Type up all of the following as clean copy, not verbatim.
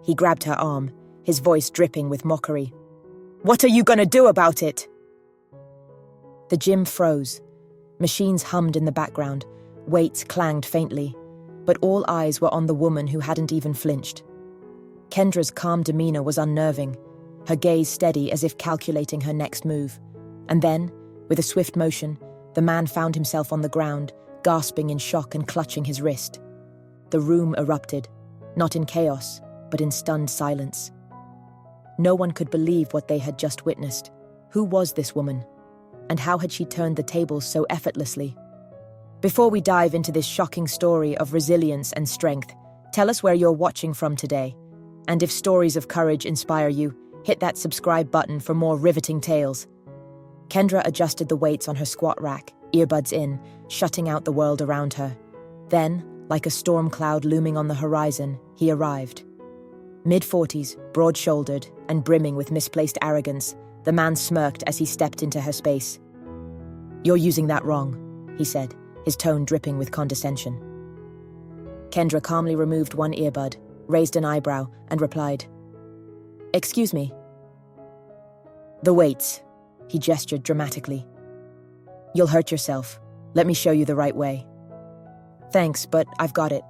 He grabbed her arm, his voice dripping with mockery. "What are you gonna do about it?" The gym froze. Machines hummed in the background, weights clanged faintly, but all eyes were on the woman who hadn't even flinched. Kendra's calm demeanor was unnerving, her gaze steady as if calculating her next move. And then, with a swift motion, the man found himself on the ground, gasping in shock and clutching his wrist. The room erupted, not in chaos, but in stunned silence. No one could believe what they had just witnessed. Who was this woman? And how had she turned the tables so effortlessly? Before we dive into this shocking story of resilience and strength, tell us where you're watching from today. And if stories of courage inspire you, hit that subscribe button for more riveting tales. Kendra adjusted the weights on her squat rack, earbuds in, shutting out the world around her. Then, like a storm cloud looming on the horizon, he arrived. Mid-40s, broad-shouldered, and brimming with misplaced arrogance, the man smirked as he stepped into her space. "You're using that wrong," he said, his tone dripping with condescension. Kendra calmly removed one earbud, raised an eyebrow, and replied, "Excuse me." "The weights," he gestured dramatically. "You'll hurt yourself. Let me show you the right way." "Thanks, but I've got it,"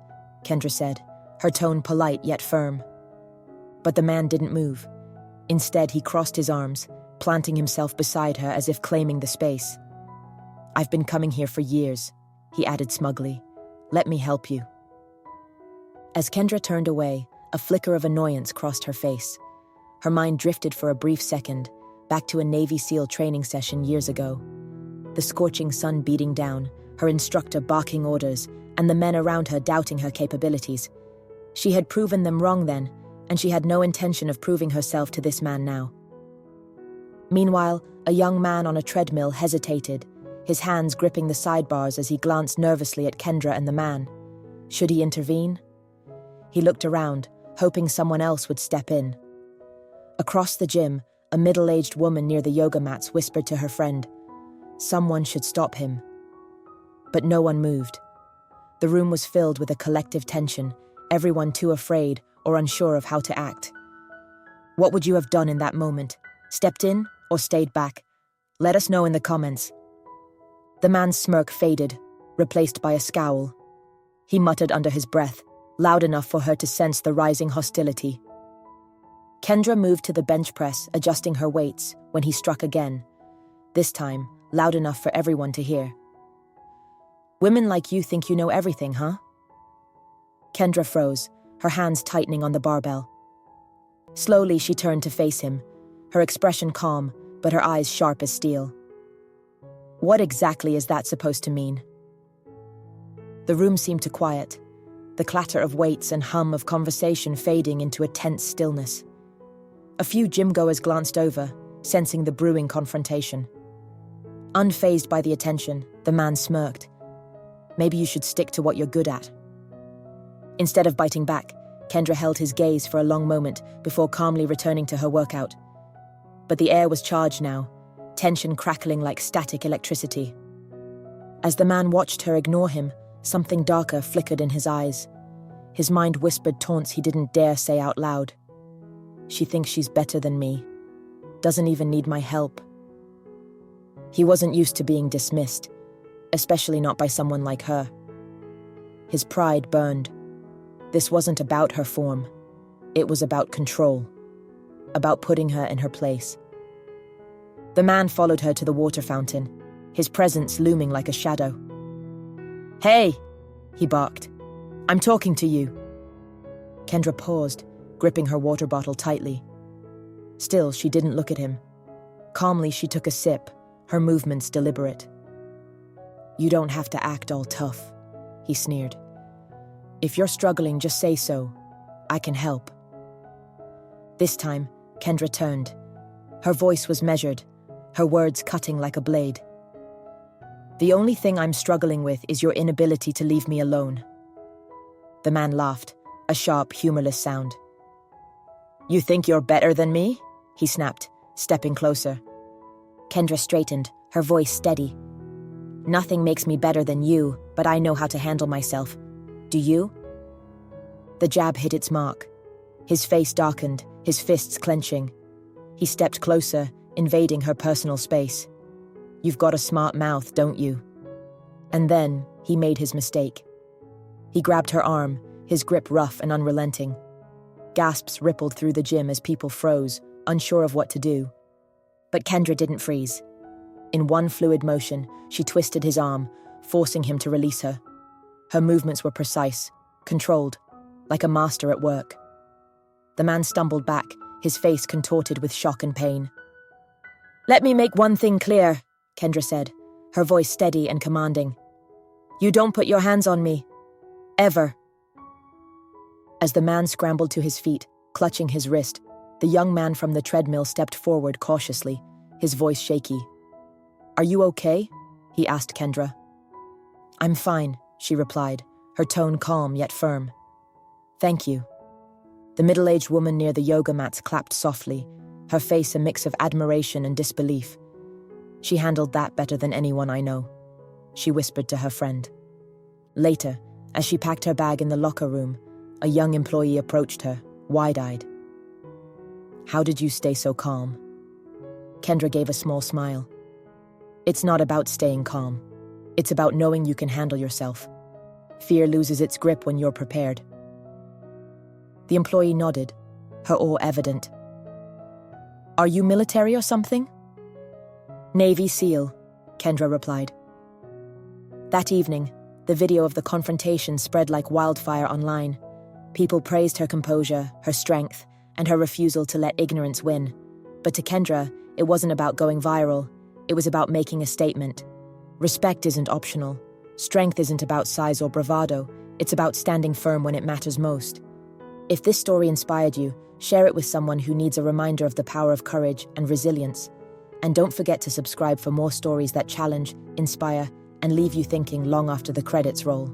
Kendra said, her tone polite yet firm. But the man didn't move. Instead, he crossed his arms, planting himself beside her as if claiming the space. "I've been coming here for years," he added smugly. "Let me help you." As Kendra turned away, a flicker of annoyance crossed her face. Her mind drifted for a brief second, back to a Navy SEAL training session years ago. The scorching sun beating down, her instructor barking orders, and the men around her doubting her capabilities. She had proven them wrong then, and she had no intention of proving herself to this man now. Meanwhile, a young man on a treadmill hesitated, his hands gripping the sidebars as he glanced nervously at Kendra and the man. Should he intervene? He looked around, hoping someone else would step in. Across the gym, a middle-aged woman near the yoga mats whispered to her friend, "Someone should stop him." But no one moved. The room was filled with a collective tension, everyone too afraid or unsure of how to act. What would you have done in that moment? Stepped in or stayed back? Let us know in the comments. The man's smirk faded, replaced by a scowl. He muttered under his breath, loud enough for her to sense the rising hostility. Kendra moved to the bench press, adjusting her weights, when he struck again. This time, loud enough for everyone to hear. "Women like you think you know everything, huh?" Kendra froze, her hands tightening on the barbell. Slowly, she turned to face him, her expression calm, but her eyes sharp as steel. "What exactly is that supposed to mean?" The room seemed to quiet, the clatter of weights and hum of conversation fading into a tense stillness. A few gym-goers glanced over, sensing the brewing confrontation. Unfazed by the attention, the man smirked. "Maybe you should stick to what you're good at." Instead of biting back, Kendra held his gaze for a long moment before calmly returning to her workout. But the air was charged now, tension crackling like static electricity. As the man watched her ignore him, something darker flickered in his eyes. His mind whispered taunts he didn't dare say out loud. "She thinks she's better than me. Doesn't even need my help." He wasn't used to being dismissed, especially not by someone like her. His pride burned. This wasn't about her form. It was about control. About putting her in her place. The man followed her to the water fountain, his presence looming like a shadow. "Hey!" he barked. "I'm talking to you." Kendra paused, gripping her water bottle tightly. Still, she didn't look at him. Calmly, she took a sip, her movements deliberate. "You don't have to act all tough," he sneered. "If you're struggling, just say so. I can help." This time, Kendra turned. Her voice was measured, her words cutting like a blade. "The only thing I'm struggling with is your inability to leave me alone." The man laughed, a sharp, humorless sound. "You think you're better than me?" he snapped, stepping closer. Kendra straightened, her voice steady. "Nothing makes me better than you, but I know how to handle myself. Do you?" The jab hit its mark. His face darkened, his fists clenching. He stepped closer, invading her personal space. "You've got a smart mouth, don't you?" And then he made his mistake. He grabbed her arm, his grip rough and unrelenting. Gasps rippled through the gym as people froze, unsure of what to do. But Kendra didn't freeze. In one fluid motion, she twisted his arm, forcing him to release her. Her movements were precise, controlled, like a master at work. The man stumbled back, his face contorted with shock and pain. "Let me make one thing clear," Kendra said, her voice steady and commanding. "You don't put your hands on me. Ever." As the man scrambled to his feet, clutching his wrist, the young man from the treadmill stepped forward cautiously, his voice shaky. "Are you okay?" he asked Kendra. "I'm fine," she replied, her tone calm yet firm. "Thank you." The middle-aged woman near the yoga mats clapped softly, her face a mix of admiration and disbelief. "She handled that better than anyone I know," she whispered to her friend. Later, as she packed her bag in the locker room, a young employee approached her, wide-eyed. "How did you stay so calm?" Kendra gave a small smile. "It's not about staying calm. It's about knowing you can handle yourself. Fear loses its grip when you're prepared." The employee nodded, her awe evident. "Are you military or something?" "Navy SEAL," Kendra replied. That evening, the video of the confrontation spread like wildfire online. People praised her composure, her strength, and her refusal to let ignorance win. But to Kendra, it wasn't about going viral. It was about making a statement. Respect isn't optional. Strength isn't about size or bravado. It's about standing firm when it matters most. If this story inspired you, share it with someone who needs a reminder of the power of courage and resilience. And don't forget to subscribe for more stories that challenge, inspire, and leave you thinking long after the credits roll.